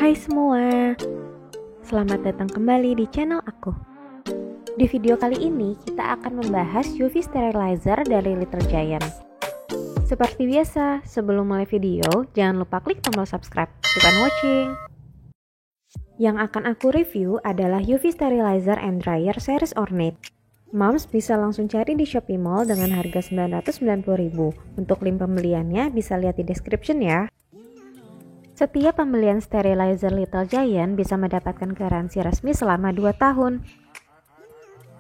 Hai semua, selamat datang kembali di channel aku. Di video kali ini kita akan membahas UV Sterilizer dari Little Giant. Seperti biasa, sebelum mulai video, jangan lupa klik tombol subscribe. Keep on watching. Yang akan aku review adalah UV Sterilizer and Dryer series Ornate. Moms bisa langsung cari di Shopee Mall dengan harga 990.000. Untuk link pembeliannya bisa lihat di description ya. Setiap pembelian sterilizer Little Giant bisa mendapatkan garansi resmi selama 2 tahun.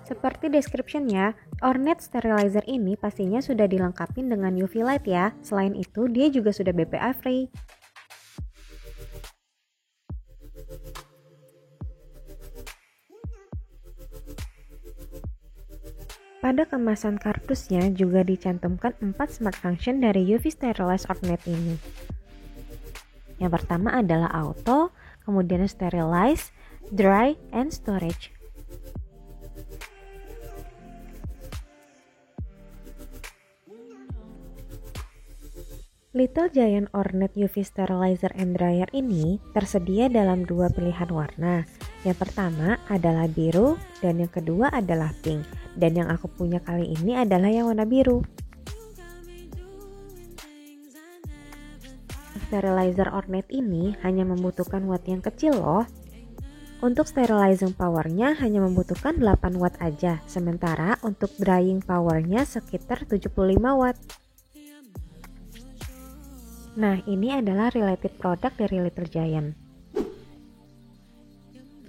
Seperti description-nya, Ornate Sterilizer ini pastinya sudah dilengkapi dengan UV light ya. Selain itu, dia juga sudah BPA free. Pada kemasan kardusnya juga dicantumkan 4 smart function dari UV Sterilize Ornate ini. Yang pertama adalah auto, kemudian sterilize, dry, and storage. Little Giant Ornate UV Sterilizer and Dryer ini tersedia dalam 2 pilihan warna. Yang pertama adalah biru dan yang kedua adalah pink. Dan yang aku punya kali ini adalah yang warna biru. Sterilizer Ornate ini hanya membutuhkan watt yang kecil loh. Untuk sterilizing powernya hanya membutuhkan 8 watt aja, sementara untuk drying powernya sekitar 75 watt. Nah, ini adalah related product dari Little Giant.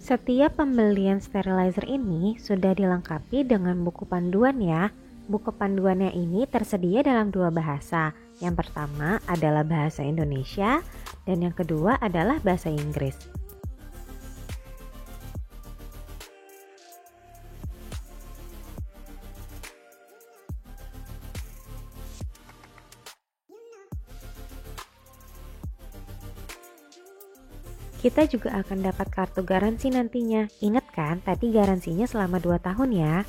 Setiap pembelian sterilizer ini sudah dilengkapi dengan buku panduan ya. Buku panduannya ini tersedia dalam 2 bahasa. Yang pertama adalah bahasa Indonesia dan yang kedua adalah bahasa Inggris. Kita juga akan dapat kartu garansi nantinya. Ingat kan, tadi garansinya selama 2 tahun ya.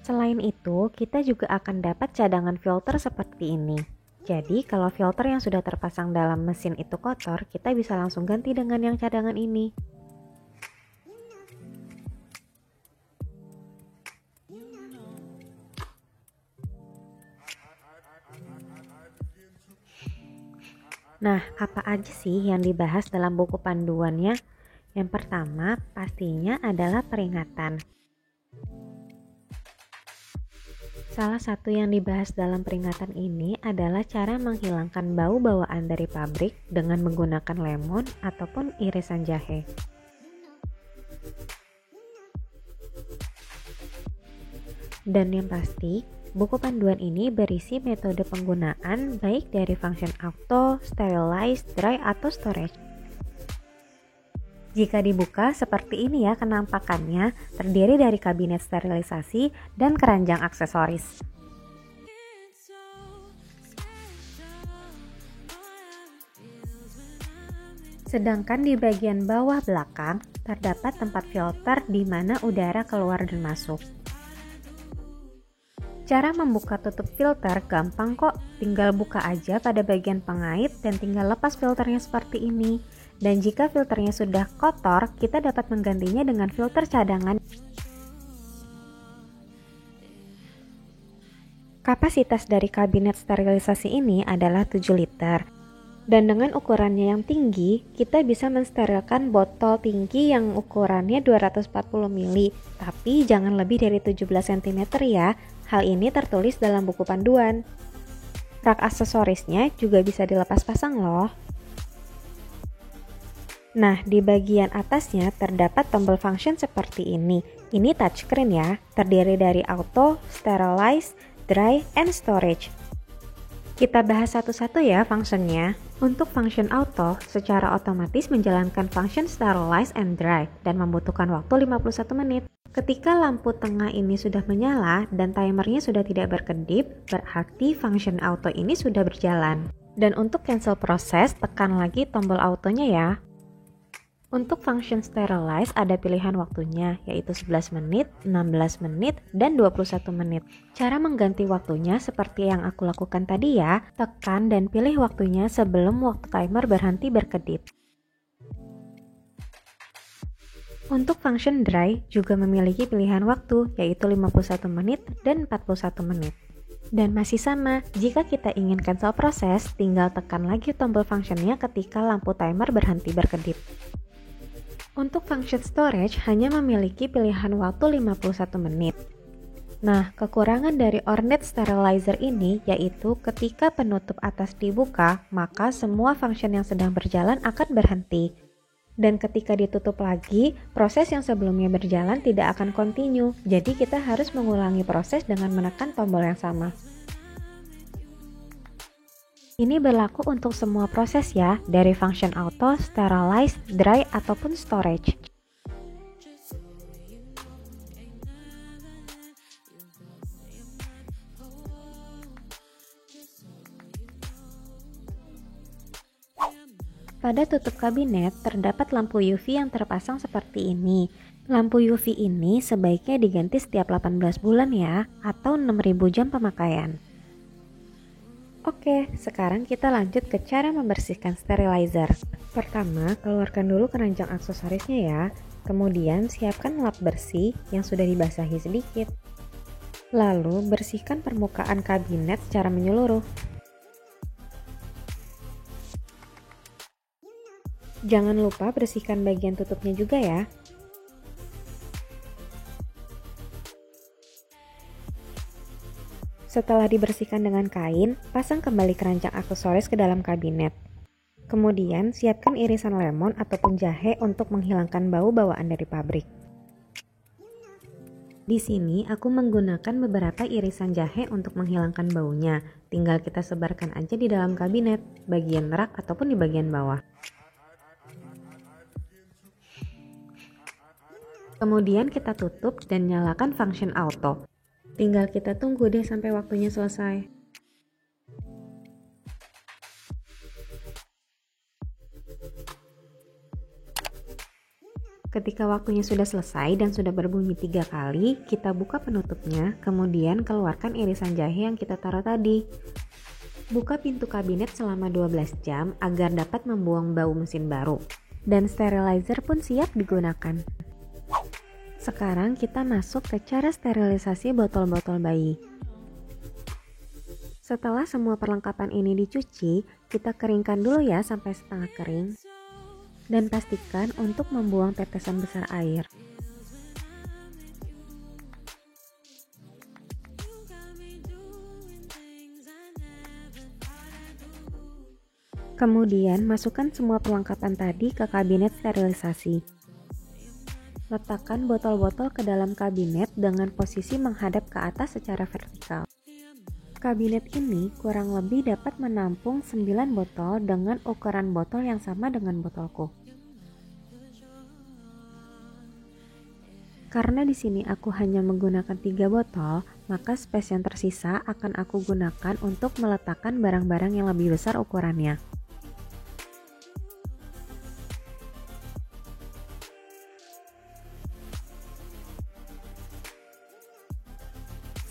Selain itu, kita juga akan dapat cadangan filter seperti ini. Jadi, kalau filter yang sudah terpasang dalam mesin itu kotor, kita bisa langsung ganti dengan yang cadangan ini. Nah, apa aja sih yang dibahas dalam buku panduannya? Yang pertama, pastinya adalah peringatan. Salah satu yang dibahas dalam peringatan ini adalah cara menghilangkan bau bawaan dari pabrik dengan menggunakan lemon ataupun irisan jahe. Dan yang pasti, buku panduan ini berisi metode penggunaan baik dari function auto, sterilize, dry, atau storage. Jika dibuka seperti ini ya kenampakannya, terdiri dari kabinet sterilisasi dan keranjang aksesoris. Sedangkan di bagian bawah belakang terdapat tempat filter di mana udara keluar dan masuk. Cara membuka tutup filter gampang kok, tinggal buka aja pada bagian pengait dan tinggal lepas filternya seperti ini. Dan jika filternya sudah kotor, kita dapat menggantinya dengan filter cadangan. Kapasitas dari kabinet sterilisasi ini adalah 7 liter. Dan dengan ukurannya yang tinggi, kita bisa mensterilkan botol tinggi yang ukurannya 240 ml. Tapi jangan lebih dari 17 cm ya. Hal ini tertulis dalam buku panduan. Rak aksesorisnya juga bisa dilepas pasang loh. Nah, di bagian atasnya terdapat tombol function seperti ini. Ini touchscreen ya, terdiri dari auto, sterilize, dry, and storage. Kita bahas satu-satu ya fungsinya. Untuk function auto, secara otomatis menjalankan function sterilize and dry dan membutuhkan waktu 51 menit. Ketika lampu tengah ini sudah menyala dan timernya sudah tidak berkedip, berarti function auto ini sudah berjalan. Dan untuk cancel proses, tekan lagi tombol autonya ya. Untuk function sterilize ada pilihan waktunya, yaitu 11 menit, 16 menit, dan 21 menit. Cara mengganti waktunya seperti yang aku lakukan tadi ya, tekan dan pilih waktunya sebelum waktu timer berhenti berkedip. Untuk function dry juga memiliki pilihan waktu, yaitu 51 menit dan 41 menit. Dan masih sama, jika kita ingin cancel proses, tinggal tekan lagi tombol functionnya ketika lampu timer berhenti berkedip. Untuk function storage hanya memiliki pilihan waktu 51 menit. Nah, kekurangan dari Ornate Sterilizer ini yaitu ketika penutup atas dibuka, maka semua function yang sedang berjalan akan berhenti. Dan ketika ditutup lagi, proses yang sebelumnya berjalan tidak akan continue, jadi kita harus mengulangi proses dengan menekan tombol yang sama. Ini berlaku untuk semua proses ya, dari function auto, sterilize, dry, ataupun storage. Pada tutup kabinet, terdapat lampu UV yang terpasang seperti ini. Lampu UV ini sebaiknya diganti setiap 18 bulan ya, atau 6.000 jam pemakaian. Oke, sekarang kita lanjut ke cara membersihkan sterilizer. Pertama, keluarkan dulu keranjang aksesorisnya ya. Kemudian siapkan lap bersih yang sudah dibasahi sedikit. Lalu bersihkan permukaan kabinet secara menyeluruh. Jangan lupa bersihkan bagian tutupnya juga ya. Setelah dibersihkan dengan kain, pasang kembali keranjang aksesoris ke dalam kabinet. Kemudian, siapkan irisan lemon ataupun jahe untuk menghilangkan bau bawaan dari pabrik. Di sini, aku menggunakan beberapa irisan jahe untuk menghilangkan baunya. Tinggal kita sebarkan aja di dalam kabinet, bagian rak ataupun di bagian bawah. Kemudian kita tutup dan nyalakan function auto. Tinggal kita tunggu deh sampai waktunya selesai. Ketika waktunya sudah selesai dan sudah berbunyi 3 kali, kita buka penutupnya, kemudian keluarkan irisan jahe yang kita taruh tadi. Buka pintu kabinet selama 12 jam agar dapat membuang bau mesin baru. Dan sterilizer pun siap digunakan. Sekarang kita masuk ke cara sterilisasi botol-botol bayi. Setelah semua perlengkapan ini dicuci, kita keringkan dulu ya sampai setengah kering. Dan pastikan untuk membuang tetesan besar air. Kemudian masukkan semua perlengkapan tadi ke kabinet sterilisasi. Letakkan botol-botol ke dalam kabinet dengan posisi menghadap ke atas secara vertikal. Kabinet ini kurang lebih dapat menampung 9 botol dengan ukuran botol yang sama dengan botolku. Karena di sini aku hanya menggunakan 3 botol, maka space yang tersisa akan aku gunakan untuk meletakkan barang-barang yang lebih besar ukurannya.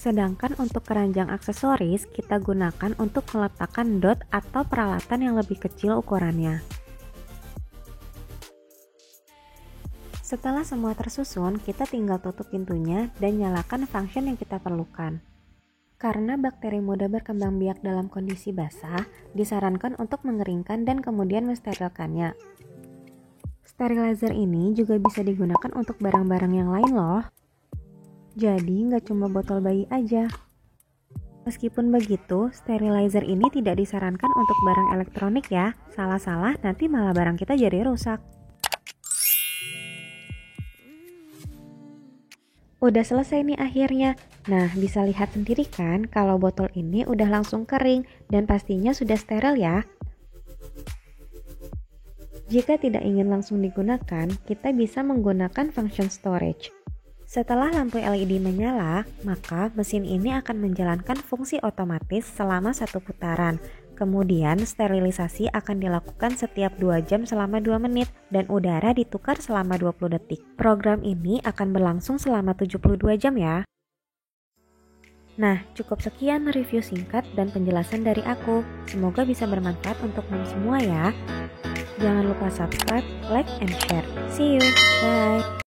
Sedangkan untuk keranjang aksesoris, kita gunakan untuk meletakkan dot atau peralatan yang lebih kecil ukurannya. Setelah semua tersusun, kita tinggal tutup pintunya dan nyalakan function yang kita perlukan. Karena bakteri mudah berkembang biak dalam kondisi basah, disarankan untuk mengeringkan dan kemudian mensterilkannya. Sterilizer ini juga bisa digunakan untuk barang-barang yang lain loh. Jadi nggak cuma botol bayi aja. Meskipun begitu, sterilizer ini tidak disarankan untuk barang elektronik ya. Salah-salah nanti malah barang kita jadi rusak. Udah selesai nih akhirnya. Nah, bisa lihat sendiri kan kalau botol ini udah langsung kering dan pastinya sudah steril ya. Jika tidak ingin langsung digunakan, kita bisa menggunakan function storage. Setelah lampu LED menyala, maka mesin ini akan menjalankan fungsi otomatis selama 1 putaran. Kemudian sterilisasi akan dilakukan setiap 2 jam selama 2 menit dan udara ditukar selama 20 detik. Program ini akan berlangsung selama 72 jam ya. Nah, cukup sekian review singkat dan penjelasan dari aku. Semoga bisa bermanfaat untuk kamu semua ya. Jangan lupa subscribe, like, and share. See you. Bye.